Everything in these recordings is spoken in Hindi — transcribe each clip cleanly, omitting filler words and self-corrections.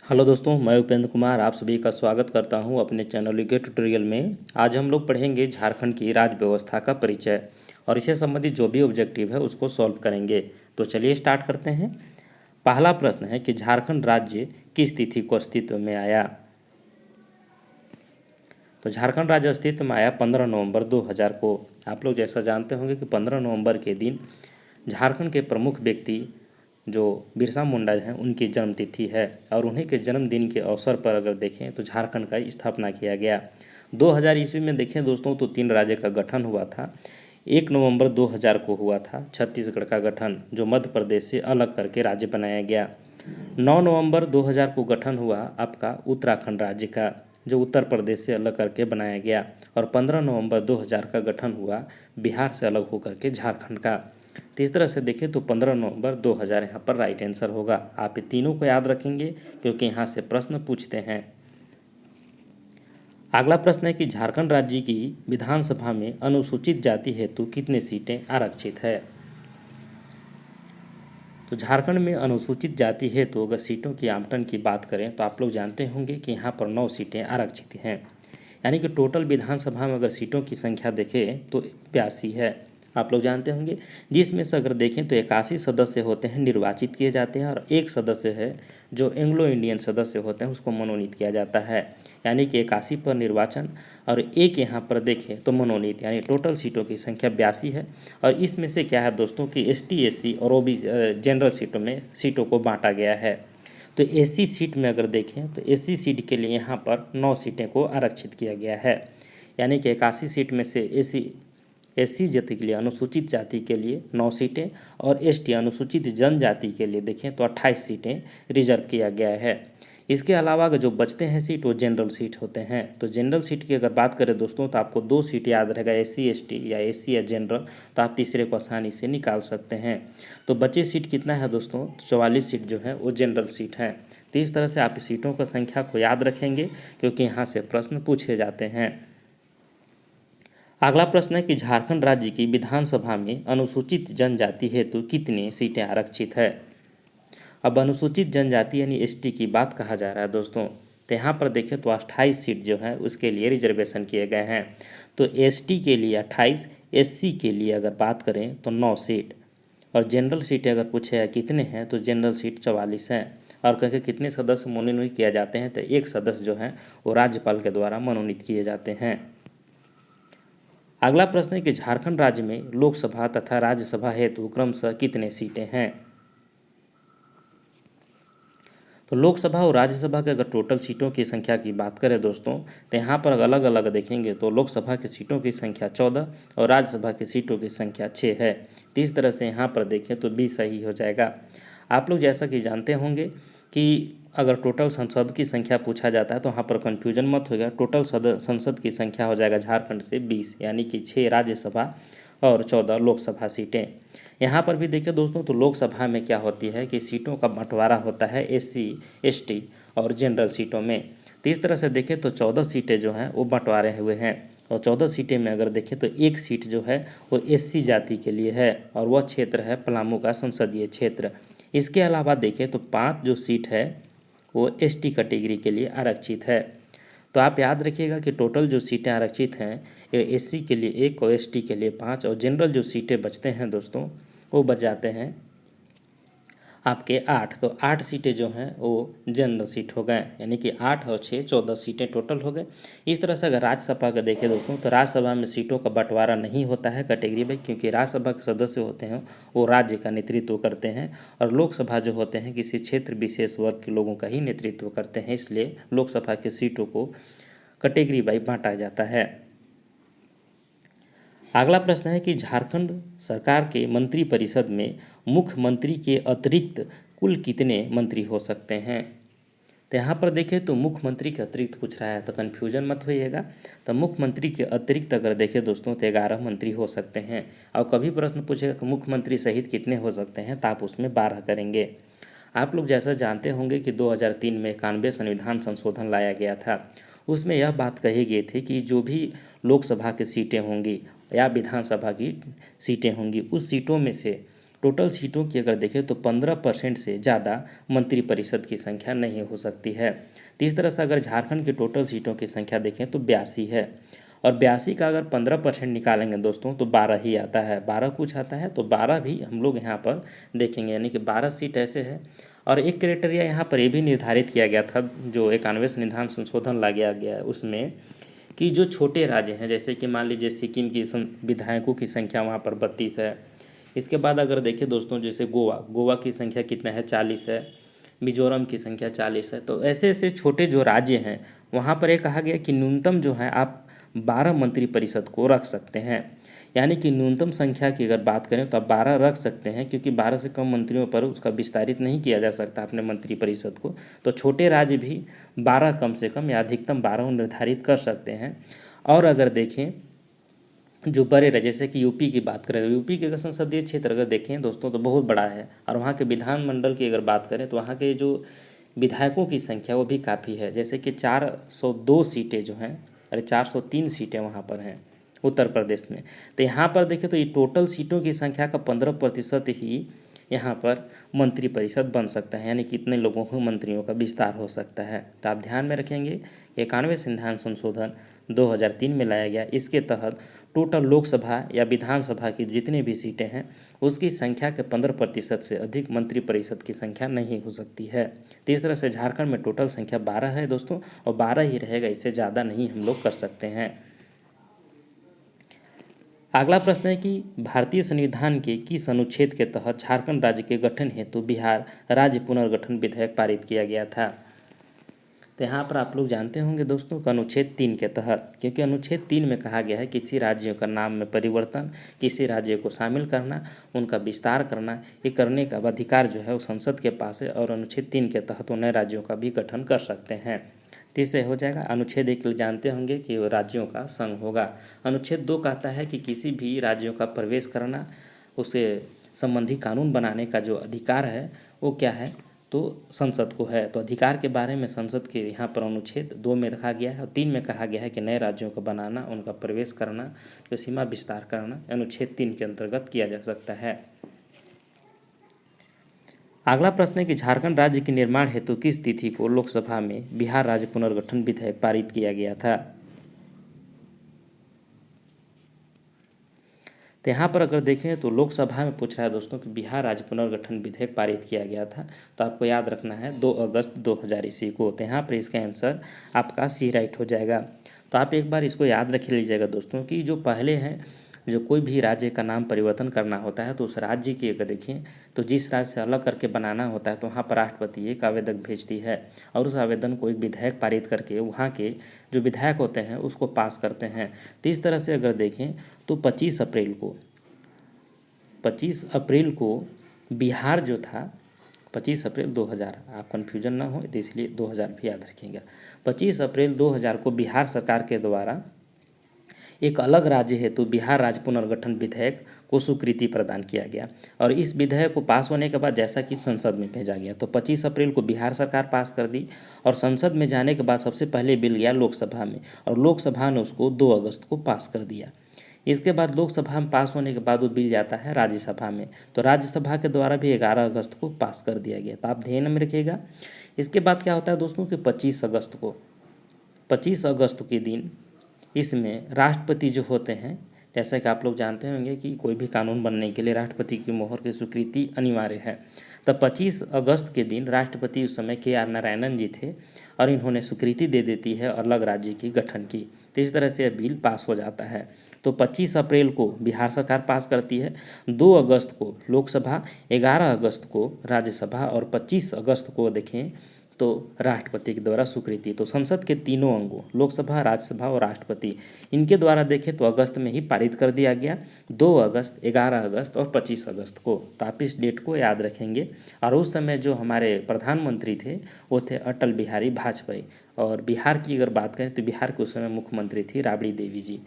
हेलो दोस्तों, मैं उपेंद्र कुमार आप सभी का स्वागत करता हूं अपने चैनल के ट्यूटोरियल में। आज हम लोग पढ़ेंगे झारखंड की राज्य व्यवस्था का परिचय और इससे संबंधित जो भी ऑब्जेक्टिव है उसको सॉल्व करेंगे। तो चलिए स्टार्ट करते हैं। पहला प्रश्न है कि झारखंड राज्य किस तिथि को अस्तित्व में आया। तो झारखंड राज्य अस्तित्व में आया 15 नवंबर 2000 को। आप लोग जैसा जानते होंगे कि 15 नवंबर के दिन झारखंड के प्रमुख व्यक्ति जो बिरसा मुंडा हैं उनकी जन्मतिथि है और उन्हीं के जन्मदिन के अवसर पर अगर देखें तो झारखंड का स्थापना किया गया। 2000 ईस्वी में देखें दोस्तों तो 3 राज्य का गठन हुआ था। 1 नवंबर 2000 को हुआ था छत्तीसगढ़ का गठन, जो मध्य प्रदेश से अलग करके राज्य बनाया गया। 9 नवंबर 2000 को गठन हुआ आपका उत्तराखंड राज्य का, जो उत्तर प्रदेश से अलग करके बनाया गया। और 15 नवंबर 2000 का गठन हुआ बिहार से अलग होकर के झारखंड का। तो इस तरह से देखें तो 15 नवंबर 2000 यहाँ पर राइट आंसर होगा। आप ये तीनों को याद रखेंगे क्योंकि यहाँ से प्रश्न पूछते हैं। अगला प्रश्न है कि झारखंड राज्य की विधानसभा में अनुसूचित जाति हेतु कितनी सीटें आरक्षित है। तो झारखंड में अनुसूचित जाति हेतु अगर सीटों की आवंटन की बात करें तो आप लोग जानते होंगे कि यहाँ पर 9 सीटें आरक्षित हैं। यानी कि टोटल विधानसभा में अगर सीटों की संख्या देखें तो 82 है। आप लोग जानते होंगे, जिसमें से अगर देखें तो 81 सदस्य होते हैं निर्वाचित किए जाते हैं और एक सदस्य है जो एंग्लो इंडियन सदस्य होते हैं उसको मनोनीत किया जाता है। यानी कि 81 पर निर्वाचन और एक यहाँ पर देखें तो मनोनीत, यानी टोटल सीटों की संख्या 82 है। और इसमें से क्या है दोस्तों कि एसटी, एससी और ओबीसी जनरल सीटों में सीटों को बांटा गया है। तो एससी सीट में अगर देखें तो एससी सीट के लिए यहाँ पर 9 सीटें को आरक्षित किया गया है। यानी कि 81 सीट में से एससी जाति के लिए, अनुसूचित जाति के लिए 9 सीटें और एसटी अनुसूचित जनजाति के लिए देखें तो 28 सीटें रिजर्व किया गया है। इसके अलावा अगर जो बचते हैं सीट वो जनरल सीट होते हैं। तो जनरल सीट की अगर बात करें दोस्तों तो आपको 2 सीट याद रहेगा, एससी एसटी या एससी या जनरल, तो आप तीसरे को आसानी से निकाल सकते हैं। तो बचे सीट कितना है दोस्तों, 44 सीट जो है वो जनरल सीट हैं। तो इस तरह से आप सीटों का संख्या को याद रखेंगे क्योंकि यहाँ से प्रश्न पूछे जाते हैं। अगला प्रश्न है कि झारखंड राज्य की विधानसभा में अनुसूचित जनजाति हेतु कितनी सीटें आरक्षित है। अब अनुसूचित जनजाति यानी एसटी की बात कहा जा रहा है दोस्तों। तो यहाँ पर देखें तो 28 सीट जो है उसके लिए रिजर्वेशन किए गए हैं। तो एसटी के लिए 28, एससी के लिए अगर बात करें तो 9 सीट और जनरल सीटें अगर पूछे कितने हैं तो जनरल सीट 44 हैं। और कहें कितने सदस्य मनोनीत किए जाते हैं तो एक सदस्य जो है वो राज्यपाल के द्वारा मनोनीत किए जाते हैं। अगला प्रश्न है कि झारखंड राज्य में लोकसभा तथा राज्यसभा हेतु क्रमशः कितने सीटें हैं। तो लोकसभा और राज्यसभा के अगर टोटल सीटों की संख्या की बात करें दोस्तों तो यहाँ पर अलग अलग देखेंगे तो लोकसभा की सीटों की संख्या 14 और राज्यसभा की सीटों की संख्या 6 है। तो इस तरह से यहाँ पर देखें तो 20 सही हो जाएगा। आप लोग जैसा कि जानते होंगे कि अगर टोटल संसद की संख्या पूछा जाता है तो यहाँ पर कन्फ्यूजन मत होगा। टोटल संसद की संख्या हो जाएगा झारखंड से 20, यानी कि 6 राज्यसभा और 14 लोकसभा सीटें। यहाँ पर भी देखिए दोस्तों तो लोकसभा में क्या होती है कि सीटों का बंटवारा होता है एससी, एसटी और जनरल सीटों में। तो इस तरह से देखें तो 14 सीटें जो हैं वो बंटवारे हुए हैं और 14 सीटें में अगर देखें तो एक सीट जो है वो एससी जाति के लिए है और वह क्षेत्र है पलामू का संसदीय क्षेत्र। इसके अलावा देखें तो 5 जो सीट है वो एसटी कैटेगरी के लिए आरक्षित है। तो आप याद रखिएगा कि टोटल जो सीटें आरक्षित हैं ये एससी के लिए 1 और एसटी के लिए 5 और जनरल जो सीटें बचते हैं दोस्तों वो बच जाते हैं आपके 8। तो 8 सीटें जो हैं वो जनरल सीट हो गए, यानी कि 8 और 6 14 सीटें टोटल हो गए। इस तरह से अगर राज्यसभा का देखें दोस्तों तो राज्यसभा में सीटों का बंटवारा नहीं होता है कैटेगरी में, क्योंकि राज्यसभा के सदस्य होते हैं वो राज्य का नेतृत्व करते हैं और लोकसभा जो होते हैं किसी क्षेत्र विशेष वर्ग के लोगों का ही नेतृत्व करते हैं। इसलिए लोकसभा की सीटों को कैटेगरी वाइज बांटा जाता है। अगला प्रश्न है कि झारखंड सरकार के मंत्रिपरिषद में मुख्यमंत्री के अतिरिक्त कुल कितने मंत्री हो सकते हैं। तो यहाँ पर देखें तो मुख्यमंत्री के अतिरिक्त पूछ रहा है तो कन्फ्यूजन मत होइएगा। तो मुख्यमंत्री के अतिरिक्त अगर देखें दोस्तों तो 11 मंत्री हो सकते हैं। और कभी प्रश्न पूछेगा कि मुख्यमंत्री सहित कितने हो सकते हैं तो आप उसमें 12 करेंगे। आप लोग जैसा जानते होंगे कि 2003 में 91 संविधान संशोधन लाया गया था। उसमें यह बात कही गई थी कि जो भी लोकसभा की सीटें होंगी या विधानसभा की सीटें होंगी उस सीटों में से टोटल सीटों की अगर देखें तो 15% से ज़्यादा मंत्रिपरिषद की संख्या नहीं हो सकती है। तो इस तरह से अगर झारखंड की टोटल सीटों की संख्या देखें तो 82 है, और 82 का अगर 15% निकालेंगे दोस्तों तो 12 ही आता है, 12 कुछ आता है, तो 12 भी हम लोग यहाँ पर देखेंगे, यानी कि 12 सीट ऐसे है। और एक क्राइटेरिया यहाँ पर ये भी निर्धारित किया गया था, जो 91 संविधान संशोधन लाया गया है उसमें, कि जो छोटे राज्य हैं, जैसे कि मान लीजिए सिक्किम की विधायकों की संख्या वहाँ पर 32 है। इसके बाद अगर देखें दोस्तों, जैसे गोवा की संख्या कितना है, 40 है। मिजोरम की संख्या 40 है। तो ऐसे ऐसे छोटे जो राज्य हैं वहाँ पर ये कहा गया कि न्यूनतम जो है आप 12 मंत्रिपरिषद को रख सकते हैं, यानी कि न्यूनतम संख्या की अगर बात करें तो आप 12 रख सकते हैं, क्योंकि 12 से कम मंत्रियों पर उसका विस्तारित नहीं किया जा सकता अपने मंत्रिपरिषद को। तो छोटे राज्य भी 12 कम से कम या अधिकतम 12 निर्धारित कर सकते हैं। और अगर देखें जो बड़े राज्य, जैसे कि यूपी की बात करें, तो यूपी के अगर संसदीय क्षेत्र अगर देखें दोस्तों तो बहुत बड़ा है, और वहाँ के विधानमंडल की अगर बात करें तो वहाँ के जो विधायकों की संख्या वो भी काफ़ी है, जैसे कि 402 सीटें जो हैं, अरे 403 सीटें वहाँ पर हैं उत्तर प्रदेश में। तो यहाँ पर देखें तो ये टोटल सीटों की संख्या का 15% ही यहाँ पर मंत्रिपरिषद बन सकता है, यानी कि इतने लोगों को मंत्रियों का विस्तार हो सकता है। तो आप ध्यान में रखेंगे 91 संविधान संशोधन 2003 में लाया गया, इसके तहत टोटल लोकसभा या विधानसभा की जितनी भी सीटें हैं उसकी संख्या के 15% से अधिक मंत्रिपरिषद की संख्या नहीं हो सकती है। तो इस तरह से झारखंड में टोटल संख्या 12 है दोस्तों, और 12 ही रहेगा, इससे ज़्यादा नहीं हम लोग कर सकते हैं। अगला प्रश्न है कि भारतीय संविधान के किस अनुच्छेद के तहत झारखंड राज्य के गठन हेतु बिहार राज्य पुनर्गठन विधेयक पारित किया गया था। तो यहाँ पर आप लोग जानते होंगे दोस्तों कि अनुच्छेद 3 के तहत, क्योंकि अनुच्छेद 3 में कहा गया है किसी राज्यों का नाम में परिवर्तन, किसी राज्य को शामिल करना, उनका विस्तार करना, ये करने का अधिकार जो है वो संसद के पास है, और अनुच्छेद 3 के तहत वो नए राज्यों का भी गठन कर सकते हैं। तो इससे हो जाएगा। अनुच्छेद 1 जानते होंगे कि वो राज्यों का संघ होगा। अनुच्छेद 2 कहता है कि किसी भी राज्यों का प्रवेश करना, उसे संबंधी कानून बनाने का जो अधिकार है वो क्या है, तो संसद को है। तो अधिकार के बारे में संसद के यहाँ पर अनुच्छेद 2 में रखा गया है, और 3 में कहा गया है कि नए राज्यों को बनाना, उनका प्रवेश करना, जो सीमा विस्तार करना अनुच्छेद 3 के अंतर्गत किया जा सकता है। अगला प्रश्न है कि झारखंड राज्य के निर्माण हेतु किस तिथि को लोकसभा में बिहार राज्य पुनर्गठन विधेयक पारित किया गया था। तो यहाँ पर अगर देखें तो लोकसभा में पूछ रहा है दोस्तों कि बिहार राज्य पुनर्गठन विधेयक पारित किया गया था, तो आपको याद रखना है 2 अगस्त 2000 ईस्वी को। तो यहाँ पर इसका आंसर आपका सी राइट हो जाएगा। तो आप एक बार इसको याद रख लीजिएगा दोस्तों कि जो पहले हैं, जो कोई भी राज्य का नाम परिवर्तन करना होता है तो उस राज्य की अगर देखें तो जिस राज्य से अलग करके बनाना होता है तो वहाँ पर राष्ट्रपति एक आवेदन भेजती है, और उस आवेदन को एक विधेयक पारित करके वहाँ के जो विधायक होते हैं उसको पास करते हैं। तो इस तरह से अगर देखें तो 25 अप्रैल को बिहार जो था, 25 अप्रैल 2000, आप कन्फ्यूजन ना हो तो इसलिए 2000 भी याद रखिएगा। 25 अप्रैल 2000 को बिहार सरकार के द्वारा एक अलग राज्य हेतु बिहार राज्य पुनर्गठन विधेयक को स्वीकृति प्रदान किया गया, और इस विधेयक को पास होने के बाद जैसा कि संसद में भेजा गया, तो 25 अप्रैल को बिहार सरकार पास कर दी, और संसद में जाने के बाद सबसे पहले बिल गया लोकसभा में, और लोकसभा ने उसको 2 अगस्त को पास कर दिया। इसके बाद लोकसभा में पास होने के बाद वो बिल जाता है राज्यसभा में, तो राज्यसभा के द्वारा भी 11 अगस्त को पास कर दिया गया। तो आप ध्यान में रखिएगा। इसके बाद क्या होता है दोस्तों कि 25 अगस्त के दिन इसमें राष्ट्रपति जो होते हैं, जैसा कि आप लोग जानते होंगे कि कोई भी कानून बनने के लिए राष्ट्रपति की मोहर की स्वीकृति अनिवार्य है। तब 25 अगस्त के दिन राष्ट्रपति उस समय KR नारायणन जी थे, और इन्होंने स्वीकृति दे देती है अलग राज्य की गठन की। तो इस तरह से बिल पास हो जाता है। तो 25 अप्रैल को बिहार सरकार पास करती है, 2 अगस्त को लोकसभा, 11 अगस्त को राज्यसभा, और 25 अगस्त को देखें तो राष्ट्रपति के द्वारा स्वीकृति। तो संसद के तीनों अंगों, लोकसभा, राज्यसभा और राष्ट्रपति, इनके द्वारा देखें तो अगस्त में ही पारित कर दिया गया, 2 अगस्त, 11 अगस्त और 25 अगस्त को। तो आप इस डेट को याद रखेंगे। और उस समय जो हमारे प्रधानमंत्री थे वो थे अटल बिहारी वाजपेयी, और बिहार की अगर बात करें तो बिहार के उस समय मुख्यमंत्री थी राबड़ी देवी जी।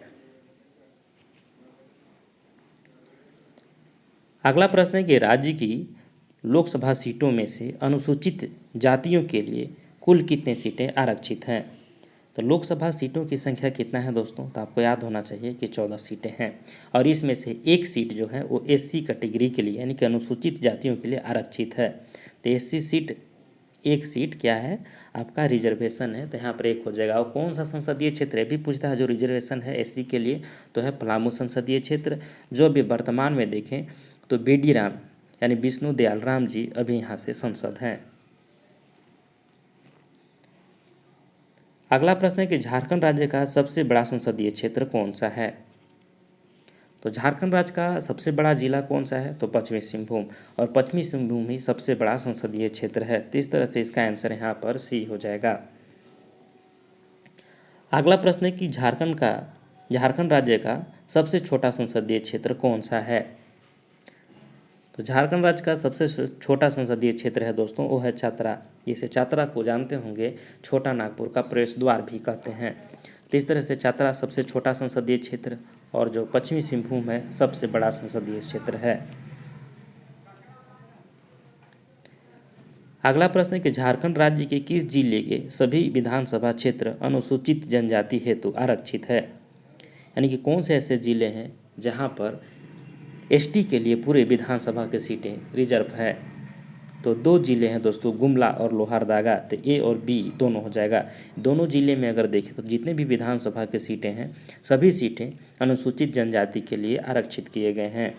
अगला प्रश्न है कि राज्य की लोकसभा सीटों में से अनुसूचित जातियों के लिए कुल कितने सीटें आरक्षित हैं। तो लोकसभा सीटों की संख्या कितना है दोस्तों, तो आपको याद होना चाहिए कि 14 सीटें हैं और इसमें से एक सीट जो है वो एससी कैटेगरी के लिए यानी कि अनुसूचित जातियों के लिए आरक्षित है। तो एससी सीट, एक सीट क्या है आपका रिजर्वेशन है, तो यहाँ पर एक हो जाएगा। और कौन सा संसदीय क्षेत्र है भी पूछता है जो रिजर्वेशन है एससी के लिए, तो है पलामू संसदीय क्षेत्र, जो अभी वर्तमान में देखें तो बेडी राम यानी विष्णु दयाल राम जी अभी यहाँ से सांसद हैं। अगला प्रश्न है कि झारखंड राज्य का सबसे बड़ा संसदीय क्षेत्र कौन सा है। तो झारखंड राज्य का सबसे बड़ा जिला कौन सा है, तो पश्चिमी सिंहभूम, और पश्चिमी सिंहभूम ही सबसे बड़ा संसदीय क्षेत्र है। तो इस तरह से इसका आंसर यहाँ पर सी हो जाएगा। अगला प्रश्न है कि झारखंड राज्य का सबसे छोटा संसदीय क्षेत्र कौन सा है। तो झारखंड राज्य का सबसे छोटा संसदीय क्षेत्र है दोस्तों वो है चतरा, जिसे चतरा को जानते होंगे छोटा नागपुर का प्रवेश द्वार भी कहते हैं। तो इस तरह से चतरा सबसे छोटा संसदीय क्षेत्र और जो पश्चिमी सिंहभूम है सबसे बड़ा संसदीय क्षेत्र है। अगला प्रश्न है कि झारखंड राज्य के किस जिले के सभी विधानसभा क्षेत्र अनुसूचित जनजाति हेतु आरक्षित है, यानी कि कौन से ऐसे जिले हैं जहां पर एसटी के लिए पूरे विधानसभा की सीटें रिजर्व है। तो दो जिले हैं दोस्तों, गुमला और लोहरदगा। तो ए और बी दोनों हो जाएगा। दोनों जिले में अगर देखें तो जितने भी विधानसभा की सीटें हैं सभी सीटें अनुसूचित जनजाति के लिए आरक्षित किए गए हैं।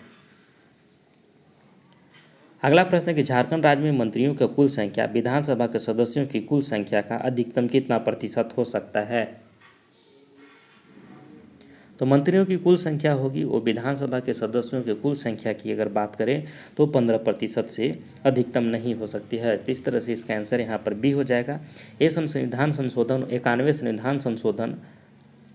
अगला प्रश्न है कि झारखंड राज्य में मंत्रियों की कुल संख्या विधानसभा के सदस्यों की कुल संख्या का अधिकतम कितना प्रतिशत हो सकता है। तो मंत्रियों की कुल संख्या होगी वो विधानसभा के सदस्यों की कुल संख्या की अगर बात करें तो 15% से अधिकतम नहीं हो सकती है। इस तरह से इसका आंसर यहाँ पर बी हो जाएगा। ये संविधान संशोधन 91 संविधान संशोधन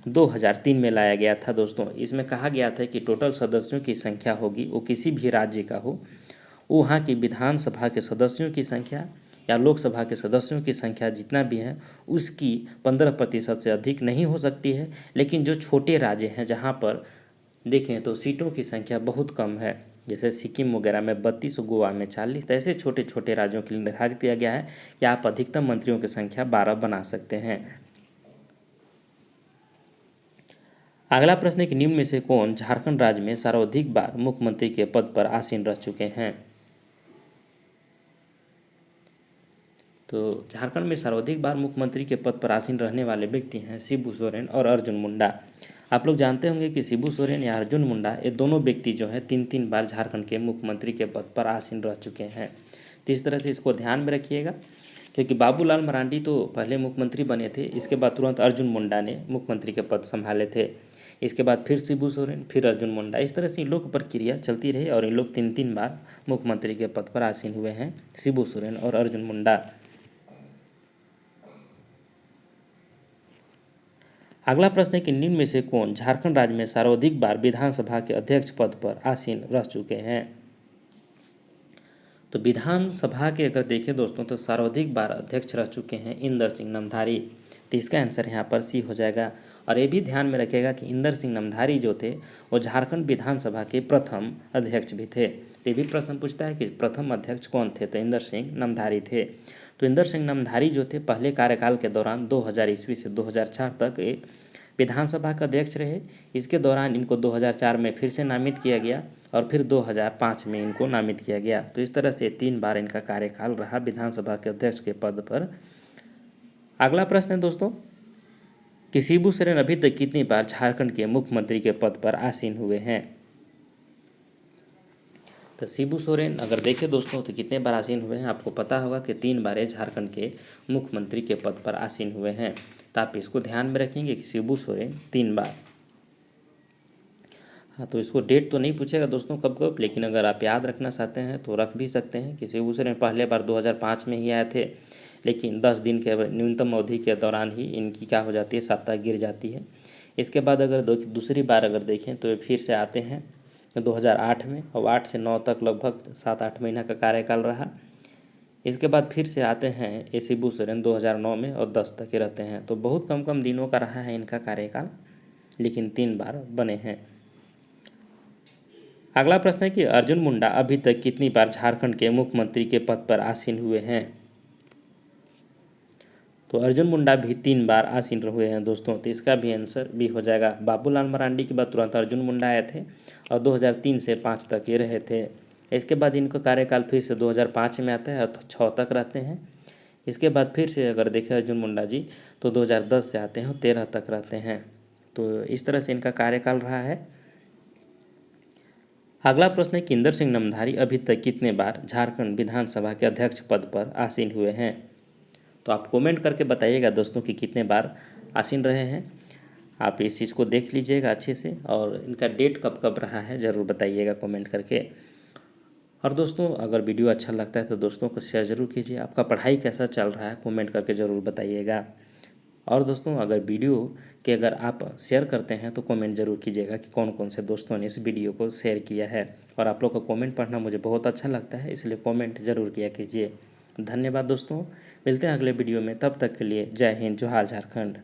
2003 में लाया गया था दोस्तों। इसमें कहा गया था कि टोटल सदस्यों की संख्या होगी वो किसी भी राज्य का हो, वहाँ की विधानसभा के सदस्यों की संख्या या लोकसभा के सदस्यों की संख्या जितना भी है उसकी 15% से अधिक नहीं हो सकती है। लेकिन जो छोटे राज्य हैं जहाँ पर देखें तो सीटों की संख्या बहुत कम है, जैसे सिक्किम वगैरह में 32, गोवा में 40, तो ऐसे छोटे छोटे राज्यों के लिए निर्धारित किया गया है कि आप अधिकतम मंत्रियों की संख्या 12 बना सकते हैं। अगला प्रश्न है कि निम्न में से कौन झारखंड राज्य में सर्वाधिक बार मुख्यमंत्री के पद पर आसीन रह चुके हैं। तो झारखंड में सर्वाधिक बार मुख्यमंत्री के पद पर आसीन रहने वाले व्यक्ति हैं शिबू सोरेन और अर्जुन मुंडा। आप लोग जानते होंगे कि शिबू सोरेन या अर्जुन मुंडा ये दोनों व्यक्ति जो हैं 3 बार झारखंड के मुख्यमंत्री के पद पर आसीन रह चुके हैं। तो इस तरह से इसको ध्यान में रखिएगा, क्योंकि बाबूलाल मरांडी तो पहले मुख्यमंत्री बने थे, इसके बाद तुरंत अर्जुन मुंडा ने मुख्यमंत्री के पद संभाले थे, इसके बाद फिर शिबू सोरेन, फिर अर्जुन मुंडा। इस तरह से इन लोग की प्रक्रिया चलती रही और इन लोग 3 बार मुख्यमंत्री के पद पर आसीन हुए हैं, शिबू सोरेन और अर्जुन मुंडा। अगला प्रश्न है कि निम्न में से कौन झारखंड राज्य में सर्वाधिक बार विधानसभा के अध्यक्ष पद पर आसीन रह चुके हैं। तो विधानसभा के अगर देखें दोस्तों तो सर्वाधिक बार अध्यक्ष रह चुके हैं इंदर सिंह नामधारी। तो इसका आंसर यहाँ पर सी हो जाएगा। और ये भी ध्यान में रखिएगा कि इंदर सिंह नामधारी जो थे वो झारखंड विधानसभा के प्रथम अध्यक्ष भी थे। तो ये भी प्रश्न पूछता है कि प्रथम अध्यक्ष कौन थे, तो इंदर सिंह नामधारी थे। तो इंदर सिंह नामधारी जो थे पहले कार्यकाल के दौरान 2000 ईस्वी से 2004 तक विधानसभा का अध्यक्ष रहे। इसके दौरान इनको 2004 में फिर से नामित किया गया और फिर 2005 में इनको नामित किया गया। तो इस तरह से 3 बार इनका कार्यकाल रहा विधानसभा के अध्यक्ष के पद पर। अगला प्रश्न है दोस्तों कि शिबू सोरेन अभी तक कितनी बार झारखंड के मुख्यमंत्री के पद पर आसीन हुए हैं। तो शिबू सोरेन अगर देखें दोस्तों तो कितने बार आसीन हुए हैं, आपको पता होगा कि 3 बार ये झारखंड के मुख्यमंत्री के पद पर आसीन हुए हैं। तो आप इसको ध्यान में रखेंगे कि शिबू सोरेन 3 बार। हाँ, तो इसको डेट तो नहीं पूछेगा दोस्तों कब कब, लेकिन अगर आप याद रखना चाहते हैं तो रख भी सकते हैं कि शिबू सोरेन पहले बार 2005 में ही आए थे, लेकिन 10 दिन के न्यूनतम अवधि के दौरान ही इनकी क्या हो जाती है, सत्ता गिर जाती है। इसके बाद अगर दूसरी बार अगर देखें तो ये फिर से आते हैं 2008 में, और 8 से 9 तक लगभग 7-8 महीना का कार्यकाल रहा। इसके बाद फिर से आते हैं ये शिबू सोरेन 2009 में और 10 तक ही रहते हैं। तो बहुत कम दिनों का रहा है इनका कार्यकाल, लेकिन 3 बार बने हैं। अगला प्रश्न है कि अर्जुन मुंडा अभी तक कितनी बार झारखंड के मुख्यमंत्री के पद पर आसीन हुए हैं। तो अर्जुन मुंडा भी 3 बार आसीन हुए हैं दोस्तों। तो इसका भी आंसर बी हो जाएगा। बाबूलाल मरांडी के बाद तुरंत अर्जुन मुंडा आए थे और 2003 से 5 तक ये रहे थे। इसके बाद इनका कार्यकाल फिर से 2005 में आता है और 6 तक रहते हैं। इसके बाद फिर से अगर देखें अर्जुन मुंडा जी तो 2010 से आते हैं और 13 तक रहते हैं। तो इस तरह से इनका कार्यकाल रहा है। अगला प्रश्न है कि इंदर सिंह नामधारी अभी तक कितने बार झारखंड विधानसभा के अध्यक्ष पद पर आसीन हुए हैं। तो आप कमेंट करके बताइएगा दोस्तों कि कितने बार आसीन रहे हैं। आप इस चीज़ को देख लीजिएगा अच्छे से और इनका डेट कब कब रहा है ज़रूर बताइएगा कमेंट करके। और दोस्तों अगर वीडियो अच्छा लगता है तो दोस्तों को शेयर ज़रूर कीजिए। आपका पढ़ाई कैसा चल रहा है कमेंट करके ज़रूर बताइएगा। और दोस्तों अगर वीडियो के अगर आप शेयर करते हैं तो कमेंट ज़रूर कीजिएगा कि कौन कौन से दोस्तों ने इस वीडियो को शेयर किया है। और आप लोग का कमेंट पढ़ना मुझे बहुत अच्छा लगता है, इसलिए कमेंट ज़रूर किया कीजिए। धन्यवाद दोस्तों, मिलते हैं अगले वीडियो में। तब तक के लिए जय हिंद, जोहार झारखंड।